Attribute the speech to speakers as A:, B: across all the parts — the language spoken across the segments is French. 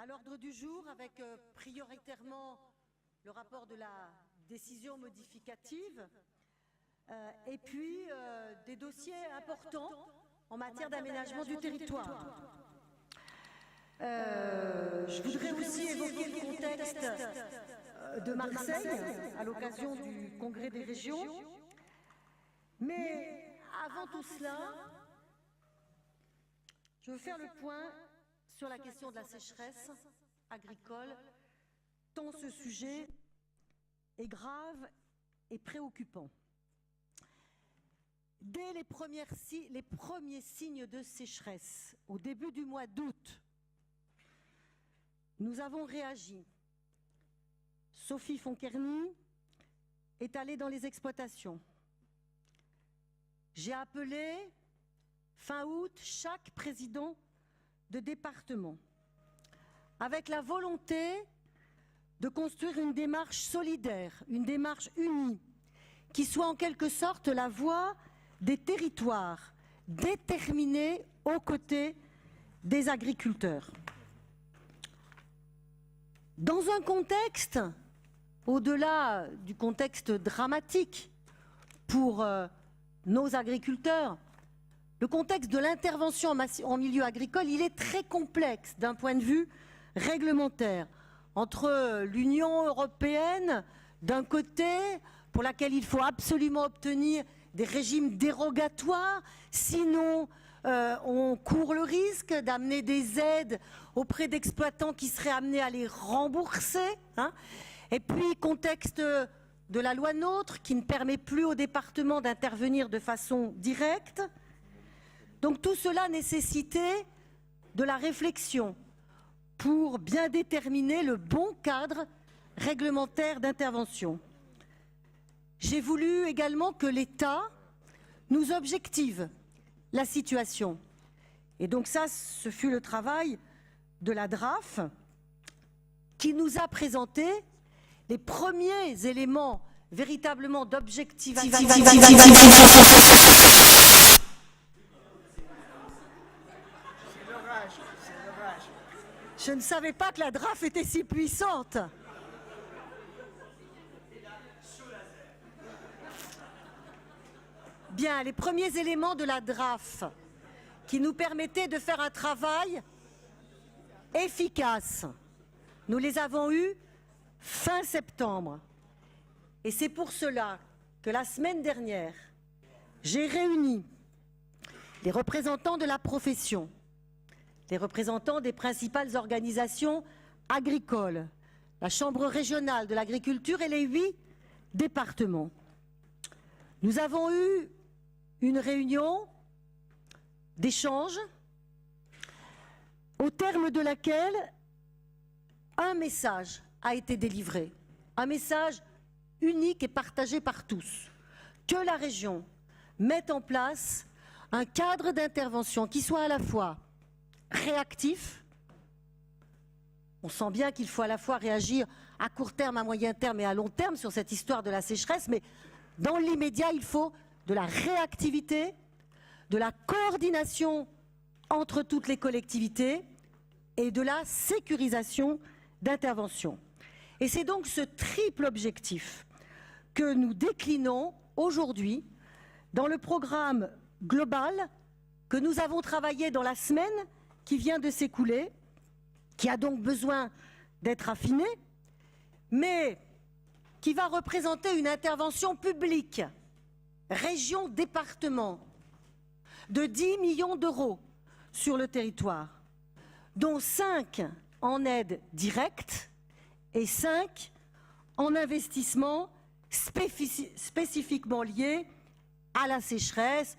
A: À l'ordre du jour, avec prioritairement le rapport de la décision modificative et puis des dossiers importants en matière d'aménagement du territoire. Je voudrais aussi évoquer le contexte de Marseille à l'occasion du Congrès des régions. Mais avant tout cela, je veux faire le point sur la question de la sécheresse agricole, tant ce sujet est grave et préoccupant. Dès les premiers signes de sécheresse, au début du mois d'août, nous avons réagi. Sophie Fonkerny est allée dans les exploitations. J'ai appelé fin août chaque président de département avec la volonté de construire une démarche solidaire, une démarche unie, qui soit en quelque sorte la voix des territoires déterminés aux côtés des agriculteurs. Dans un contexte, au-delà du contexte dramatique pour nos agriculteurs, le contexte de l'intervention en milieu agricole, il est très complexe d'un point de vue réglementaire. Entre l'Union européenne, d'un côté, pour laquelle il faut absolument obtenir des régimes dérogatoires, sinon on court le risque d'amener des aides auprès d'exploitants qui seraient amenés à les rembourser. Et puis, contexte de la loi NOTRe, qui ne permet plus aux départements d'intervenir de façon directe. Donc tout cela nécessitait de la réflexion pour bien déterminer le bon cadre réglementaire d'intervention. J'ai voulu également que l'État nous objective la situation. Et donc ça, ce fut le travail de la DRAF qui nous a présenté les premiers éléments véritablement d'objectivation. Je ne savais pas que la DRAF était si puissante. Bien, les premiers éléments de la DRAF qui nous permettaient de faire un travail efficace, nous les avons eus fin septembre. Et c'est pour cela que la semaine dernière, j'ai réuni les représentants de la profession, les représentants des principales organisations agricoles, la Chambre régionale de l'agriculture et les 8 départements. Nous avons eu une réunion d'échange au terme de laquelle un message a été délivré, un message unique et partagé par tous, que la région mette en place un cadre d'intervention qui soit à la fois réactif. On sent bien qu'il faut à la fois réagir à court terme, à moyen terme et à long terme sur cette histoire de la sécheresse, mais dans l'immédiat, il faut de la réactivité, de la coordination entre toutes les collectivités et de la sécurisation d'intervention. Et c'est donc ce triple objectif que nous déclinons aujourd'hui dans le programme global que nous avons travaillé dans la semaine qui vient de s'écouler, qui a donc besoin d'être affiné, mais qui va représenter une intervention publique, région, département, de 10 millions d'euros sur le territoire, dont 5 en aide directe et 5 en investissement spécifiquement liés à la sécheresse,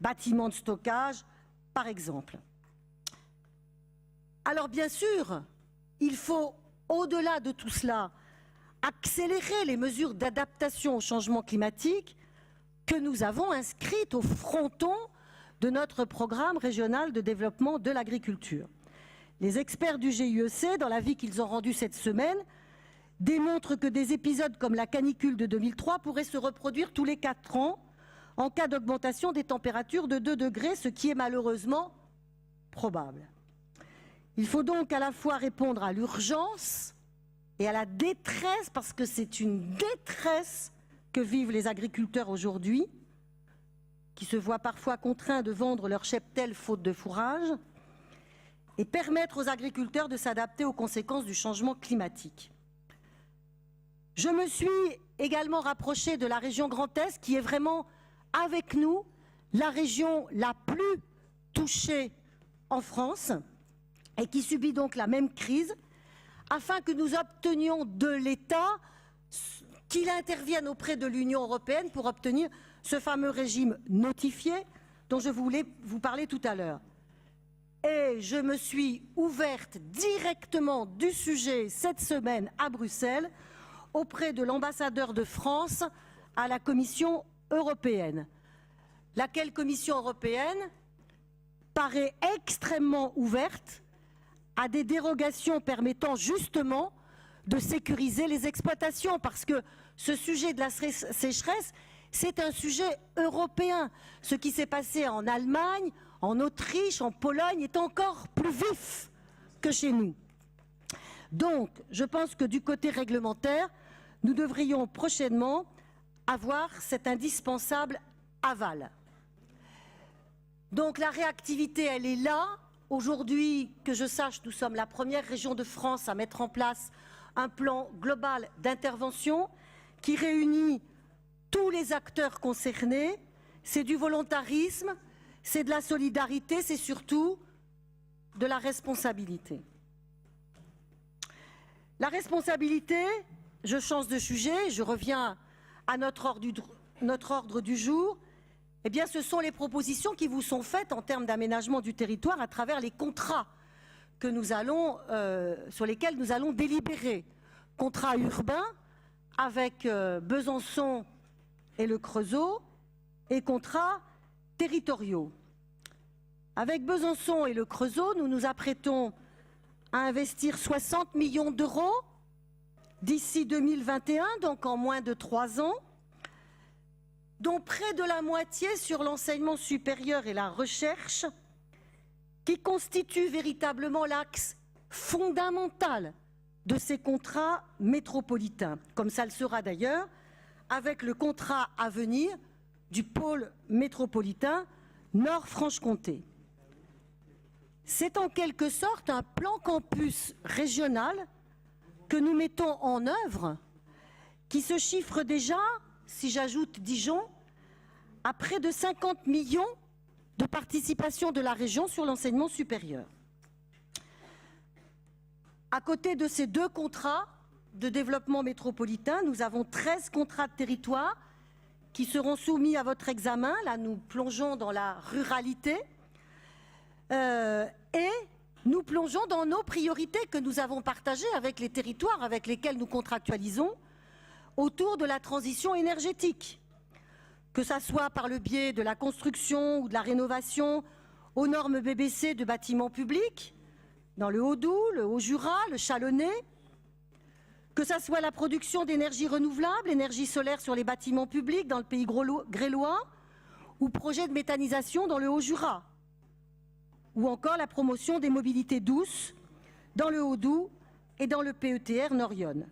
A: bâtiments de stockage, par exemple. Alors bien sûr, il faut, au-delà de tout cela, accélérer les mesures d'adaptation au changement climatique que nous avons inscrites au fronton de notre programme régional de développement de l'agriculture. Les experts du GIEC, dans l'avis qu'ils ont rendu cette semaine, démontrent que des épisodes comme la canicule de 2003 pourraient se reproduire tous les 4 ans en cas d'augmentation des températures de 2 degrés, ce qui est malheureusement probable. Il faut donc à la fois répondre à l'urgence et à la détresse, parce que c'est une détresse que vivent les agriculteurs aujourd'hui, qui se voient parfois contraints de vendre leur cheptel faute de fourrage, et permettre aux agriculteurs de s'adapter aux conséquences du changement climatique. Je me suis également rapprochée de la région Grand Est, qui est vraiment, avec nous, la région la plus touchée en France et qui subit donc la même crise, afin que nous obtenions de l'État qu'il intervienne auprès de l'Union européenne pour obtenir ce fameux régime notifié dont je voulais vous parler tout à l'heure. Et je me suis ouverte directement du sujet cette semaine à Bruxelles auprès de l'ambassadeur de France à la Commission européenne. Laquelle Commission européenne paraît extrêmement ouverte à des dérogations permettant justement de sécuriser les exploitations, parce que ce sujet de la sécheresse, c'est un sujet européen. Ce qui s'est passé en Allemagne, en Autriche, en Pologne est encore plus vif que chez nous. Donc, je pense que du côté réglementaire, nous devrions prochainement avoir cet indispensable aval. Donc la réactivité, elle est là. Aujourd'hui, que je sache, nous sommes la première région de France à mettre en place un plan global d'intervention qui réunit tous les acteurs concernés. C'est du volontarisme, c'est de la solidarité, c'est surtout de la responsabilité. La responsabilité, je change de sujet, je reviens à notre ordre du jour. Eh bien, ce sont les propositions qui vous sont faites en termes d'aménagement du territoire à travers les contrats que nous allons, sur lesquels nous allons délibérer. Contrats urbains avec Besançon et le Creusot et contrats territoriaux. Avec Besançon et le Creusot, nous nous apprêtons à investir 60 millions d'euros d'ici 2021, donc en moins de 3 ans, dont près de la moitié sur l'enseignement supérieur et la recherche, qui constitue véritablement l'axe fondamental de ces contrats métropolitains, comme ça le sera d'ailleurs avec le contrat à venir du pôle métropolitain Nord-Franche-Comté. C'est en quelque sorte un plan campus régional que nous mettons en œuvre, qui se chiffre déjà, si j'ajoute Dijon, à près de 50 millions de participation de la région sur l'enseignement supérieur. À côté de ces 2 contrats de développement métropolitain, nous avons 13 contrats de territoire qui seront soumis à votre examen. Là, nous plongeons dans la ruralité et nous plongeons dans nos priorités que nous avons partagées avec les territoires avec lesquels nous contractualisons autour de la transition énergétique, que ce soit par le biais de la construction ou de la rénovation aux normes BBC de bâtiments publics, dans le Haut-Doubs, le Haut-Jura, le Chalonnais, que ce soit la production d'énergie renouvelable, énergie solaire sur les bâtiments publics dans le pays grélois, ou projet de méthanisation dans le Haut-Jura, ou encore la promotion des mobilités douces dans le Haut-Doubs et dans le PETR Nord-Yonne.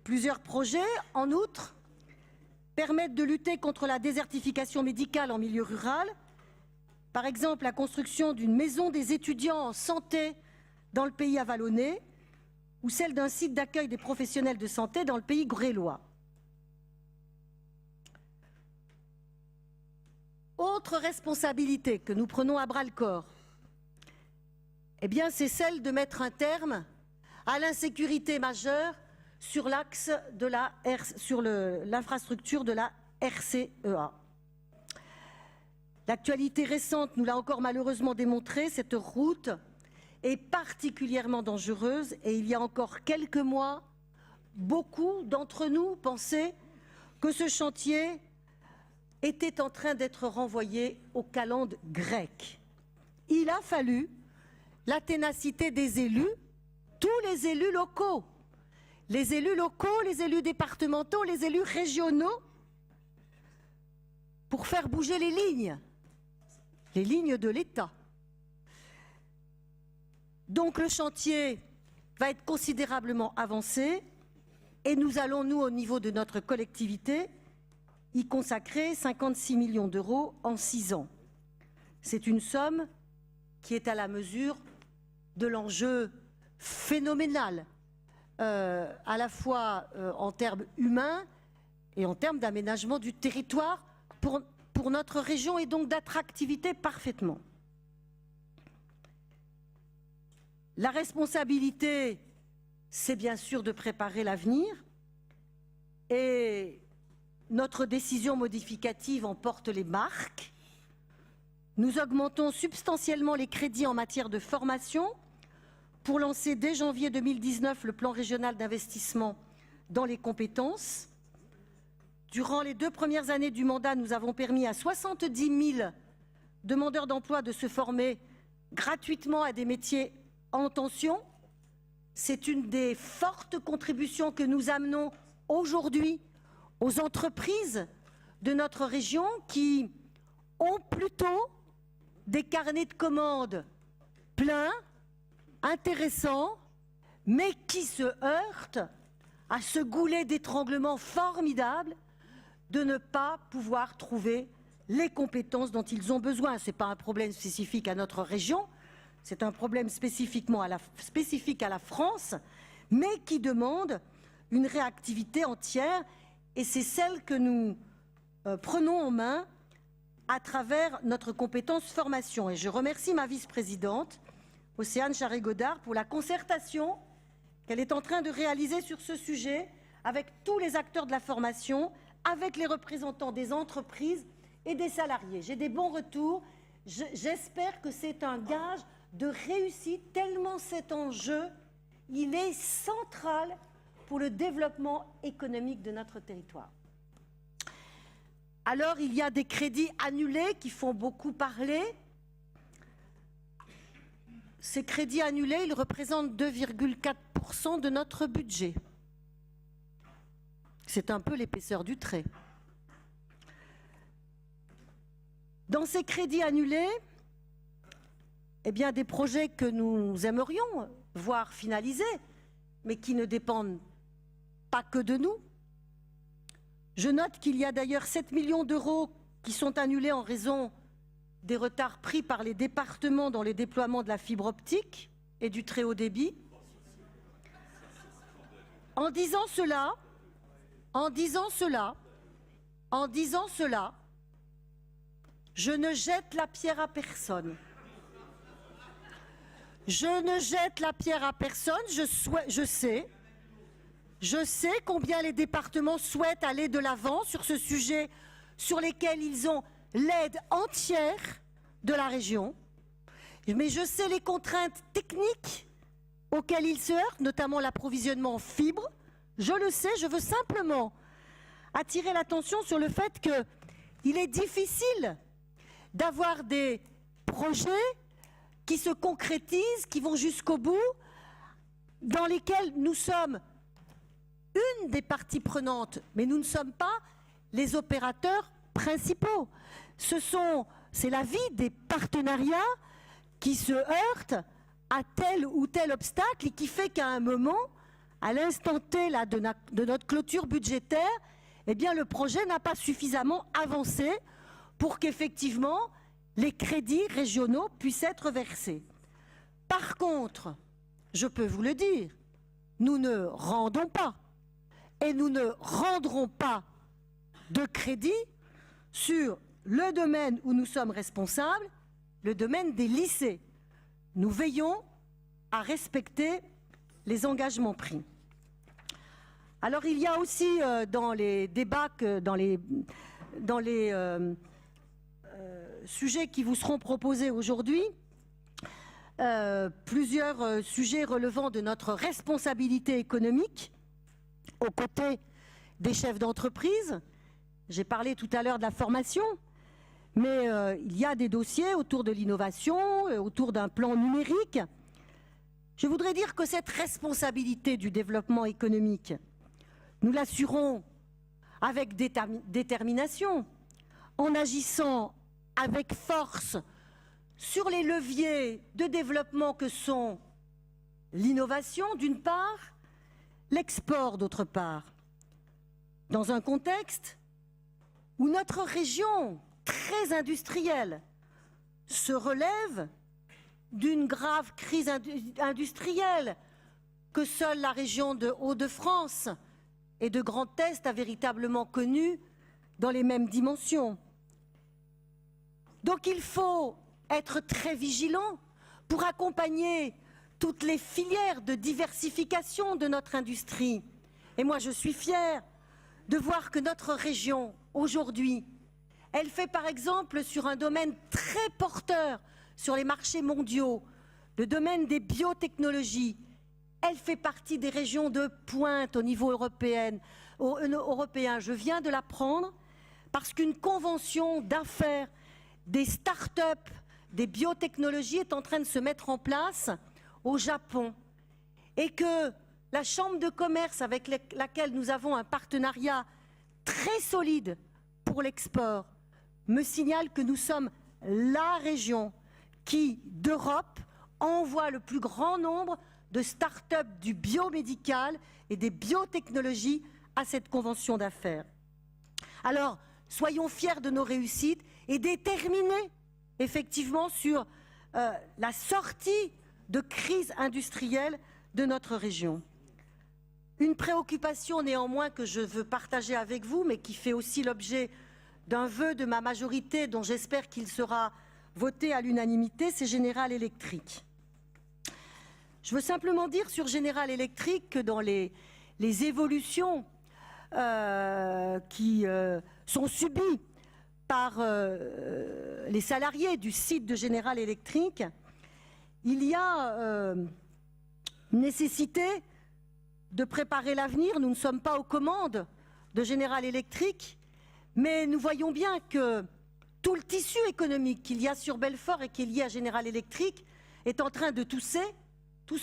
A: Plusieurs projets, en outre, permettent de lutter contre la désertification médicale en milieu rural. Par exemple, la construction d'une maison des étudiants en santé dans le pays avalonnais ou celle d'un site d'accueil des professionnels de santé dans le pays grélois. Autre responsabilité que nous prenons à bras-le-corps, eh bien, c'est celle de mettre un terme à l'insécurité majeure sur l'axe de l'infrastructure de la RCEA. L'actualité récente nous l'a encore malheureusement démontré, cette route est particulièrement dangereuse et il y a encore quelques mois, beaucoup d'entre nous pensaient que ce chantier était en train d'être renvoyé aux calendes grecques. Il a fallu la ténacité des élus, tous les élus locaux, les élus départementaux, les élus régionaux, pour faire bouger les lignes de l'État. Donc le chantier va être considérablement avancé et nous allons, nous, au niveau de notre collectivité, y consacrer 56 millions d'euros en 6 ans. C'est une somme qui est à la mesure de l'enjeu phénoménal, à la fois en termes humains et en termes d'aménagement du territoire pour notre région et donc d'attractivité parfaitement. La responsabilité, c'est bien sûr de préparer l'avenir et notre décision modificative en porte les marques. Nous augmentons substantiellement les crédits en matière de formation pour lancer dès janvier 2019 le plan régional d'investissement dans les compétences. Durant les 2 premières années du mandat, nous avons permis à 70 000 demandeurs d'emploi de se former gratuitement à des métiers en tension. C'est une des fortes contributions que nous amenons aujourd'hui aux entreprises de notre région qui ont plutôt des carnets de commandes pleins, intéressants, mais qui se heurtent à ce goulet d'étranglement formidable de ne pas pouvoir trouver les compétences dont ils ont besoin. Ce n'est pas un problème spécifique à notre région, c'est un problème spécifique à la France, mais qui demande une réactivité entière, et c'est celle que nous prenons en main à travers notre compétence formation. Et je remercie ma vice-présidente, Océane Charest-Godard, pour la concertation qu'elle est en train de réaliser sur ce sujet avec tous les acteurs de la formation, avec les représentants des entreprises et des salariés. J'ai des bons retours. J'espère que c'est un gage de réussite, tellement cet enjeu, il est central pour le développement économique de notre territoire. Alors, il y a des crédits annulés qui font beaucoup parler. Ces crédits annulés, ils représentent 2,4% de notre budget. C'est un peu l'épaisseur du trait. Dans ces crédits annulés, eh bien, des projets que nous aimerions voir finalisés, mais qui ne dépendent pas que de nous. Je note qu'il y a d'ailleurs 7 millions d'euros qui sont annulés en raison des retards pris par les départements dans le déploiement de la fibre optique et du très haut débit. En disant cela, je ne jette la pierre à personne. Je ne jette la pierre à personne, je sais combien les départements souhaitent aller de l'avant sur ce sujet sur lesquels ils ont l'aide entière de la région. Mais je sais les contraintes techniques auxquelles ils se heurtent, notamment l'approvisionnement en fibres. Je le sais, je veux simplement attirer l'attention sur le fait qu'il est difficile d'avoir des projets qui se concrétisent, qui vont jusqu'au bout, dans lesquels nous sommes une des parties prenantes, mais nous ne sommes pas les opérateurs principaux. C'est la vie des partenariats qui se heurtent à tel ou tel obstacle et qui fait qu'à un moment, à l'instant T là, de notre clôture budgétaire, eh bien, le projet n'a pas suffisamment avancé pour qu'effectivement les crédits régionaux puissent être versés. Par contre, je peux vous le dire, nous ne rendons pas et nous ne rendrons pas de crédit sur le domaine où nous sommes responsables, le domaine des lycées. Nous veillons à respecter les engagements pris. Alors il y a aussi dans les débats, dans les sujets qui vous seront proposés aujourd'hui, plusieurs sujets relevant de notre responsabilité économique aux côtés des chefs d'entreprise. J'ai parlé tout à l'heure de la formation, mais il y a des dossiers autour de l'innovation, autour d'un plan numérique. Je voudrais dire que cette responsabilité du développement économique, nous l'assurons avec détermination, en agissant avec force sur les leviers de développement que sont l'innovation d'une part, l'export d'autre part, dans un contexte où notre région très industrielle se relève d'une grave crise industrielle que seule la région de Hauts-de-France et de Grand Est a véritablement connue dans les mêmes dimensions. Donc il faut être très vigilant pour accompagner toutes les filières de diversification de notre industrie. Et moi, je suis fière de voir que notre région, aujourd'hui, elle fait par exemple sur un domaine très porteur sur les marchés mondiaux, le domaine des biotechnologies, elle fait partie des régions de pointe au niveau européen. Je viens de l'apprendre parce qu'une convention d'affaires des start-up, des biotechnologies est en train de se mettre en place au Japon et que la Chambre de commerce avec laquelle nous avons un partenariat très solide pour l'export me signale que nous sommes la région qui, d'Europe, envoie le plus grand nombre de start-up du biomédical et des biotechnologies à cette convention d'affaires. Alors, soyons fiers de nos réussites et déterminés, effectivement, sur la sortie de crise industrielle de notre région. Une préoccupation néanmoins que je veux partager avec vous, mais qui fait aussi l'objet d'un vœu de ma majorité dont j'espère qu'il sera voté à l'unanimité, c'est General Electric. Je veux simplement dire sur General Electric que dans les évolutions qui sont subies par les salariés du site de General Electric, il y a nécessité de préparer l'avenir. Nous ne sommes pas aux commandes de General Electric, mais nous voyons bien que tout le tissu économique qu'il y a sur Belfort et qui est lié à General Electric est en train de tousser,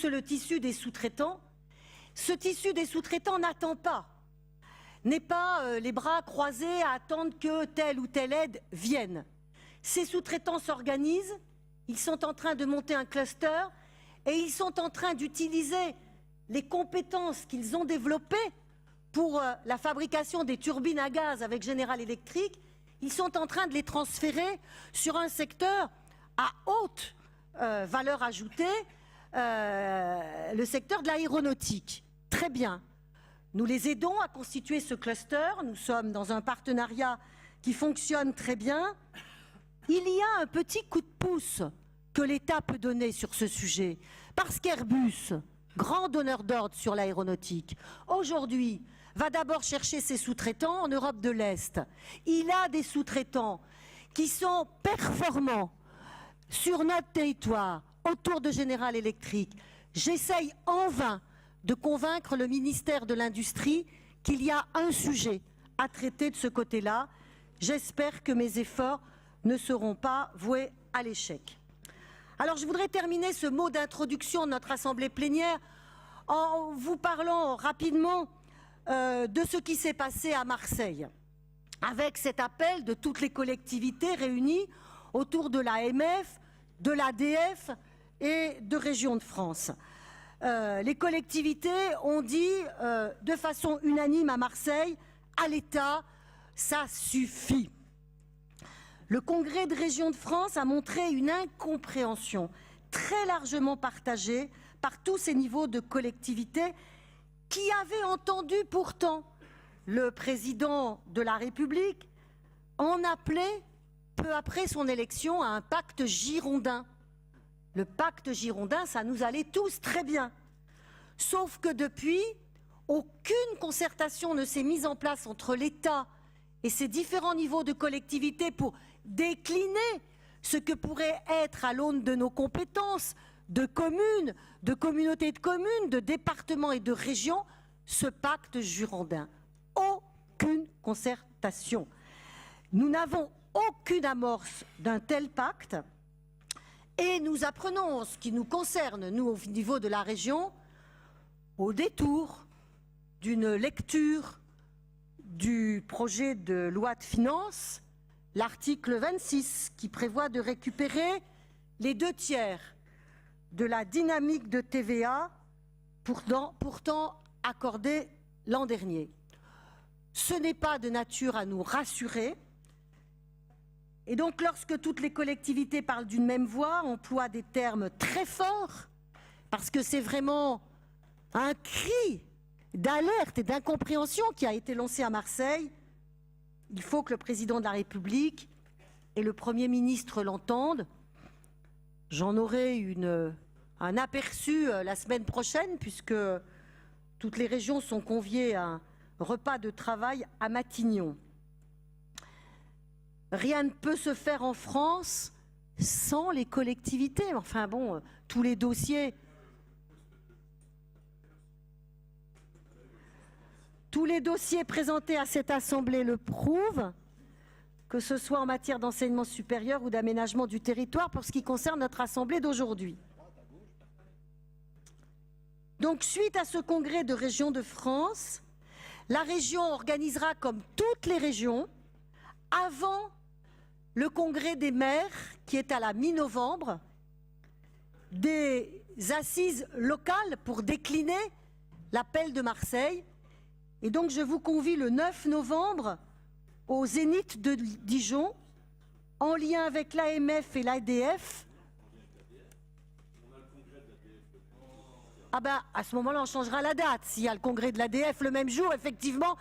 A: le tissu des sous-traitants. Ce tissu des sous-traitants n'attend pas, n'est pas les bras croisés à attendre que telle ou telle aide vienne. Ces sous-traitants s'organisent, ils sont en train de monter un cluster et ils sont en train d'utiliser les compétences qu'ils ont développées pour la fabrication des turbines à gaz avec General Electric. Ils sont en train de les transférer sur un secteur à haute valeur ajoutée, le secteur de l'aéronautique. Très bien. Nous les aidons à constituer ce cluster. Nous sommes dans un partenariat qui fonctionne très bien. Il y a un petit coup de pouce que l'État peut donner sur ce sujet, parce qu'Airbus, grand donneur d'ordre sur l'aéronautique, aujourd'hui, va d'abord chercher ses sous-traitants en Europe de l'Est. Il a des sous-traitants qui sont performants sur notre territoire, autour de General Electric. J'essaye en vain de convaincre le ministère de l'Industrie qu'il y a un sujet à traiter de ce côté-là. J'espère que mes efforts ne seront pas voués à l'échec. Alors je voudrais terminer ce mot d'introduction de notre assemblée plénière en vous parlant rapidement de ce qui s'est passé à Marseille, avec cet appel de toutes les collectivités réunies autour de l'AMF, de l'ADF et de Régions de France. Les collectivités ont dit de façon unanime à Marseille, à l'État, ça suffit. Le Congrès de Régions de France a montré une incompréhension très largement partagée par tous ces niveaux de collectivités qui avaient entendu pourtant le président de la République en appeler peu après son élection à un pacte girondin. Le pacte girondin, ça nous allait tous très bien. Sauf que depuis, aucune concertation ne s'est mise en place entre l'État et ses différents niveaux de collectivité pour décliner ce que pourrait être à l'aune de nos compétences, de communes, de communautés de communes, de départements et de régions, ce pacte girondin. Aucune concertation. Nous n'avons aucune amorce d'un tel pacte et nous apprenons, en ce qui nous concerne, nous, au niveau de la région, au détour d'une lecture du projet de loi de finances, l'article 26, qui prévoit de récupérer les 2/3 de la dynamique de TVA pourtant accordée l'an dernier. Ce n'est pas de nature à nous rassurer. Et donc, lorsque toutes les collectivités parlent d'une même voix, emploient des termes très forts, parce que c'est vraiment un cri d'alerte et d'incompréhension qui a été lancé à Marseille, il faut que le président de la République et le Premier ministre l'entendent. J'en aurai un aperçu la semaine prochaine, puisque toutes les régions sont conviées à un repas de travail à Matignon. Rien ne peut se faire en France sans les collectivités. Enfin bon, tous les dossiers présentés à cette Assemblée le prouvent, que ce soit en matière d'enseignement supérieur ou d'aménagement du territoire, pour ce qui concerne notre Assemblée d'aujourd'hui. Donc, suite à ce congrès de régions de France, la région organisera, comme toutes les régions, avant le congrès des maires, qui est à la mi-novembre, des assises locales pour décliner l'appel de Marseille. Et donc, je vous convie le 9 novembre au Zénith de Dijon, en lien avec l'AMF et l'ADF. Ah ben, à ce moment-là, on changera la date. S'il y a le congrès de l'ADF le même jour, effectivement.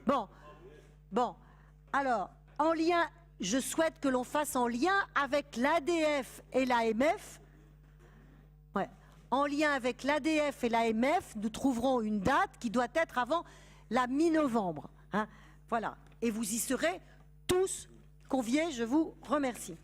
A: Bon. Alors, en lien, je souhaite que l'on fasse en lien avec l'ADF et l'AMF. Ouais. En lien avec l'ADF et l'AMF, nous trouverons une date qui doit être avant la mi-novembre. Hein. Voilà. Et vous y serez tous conviés. Je vous remercie.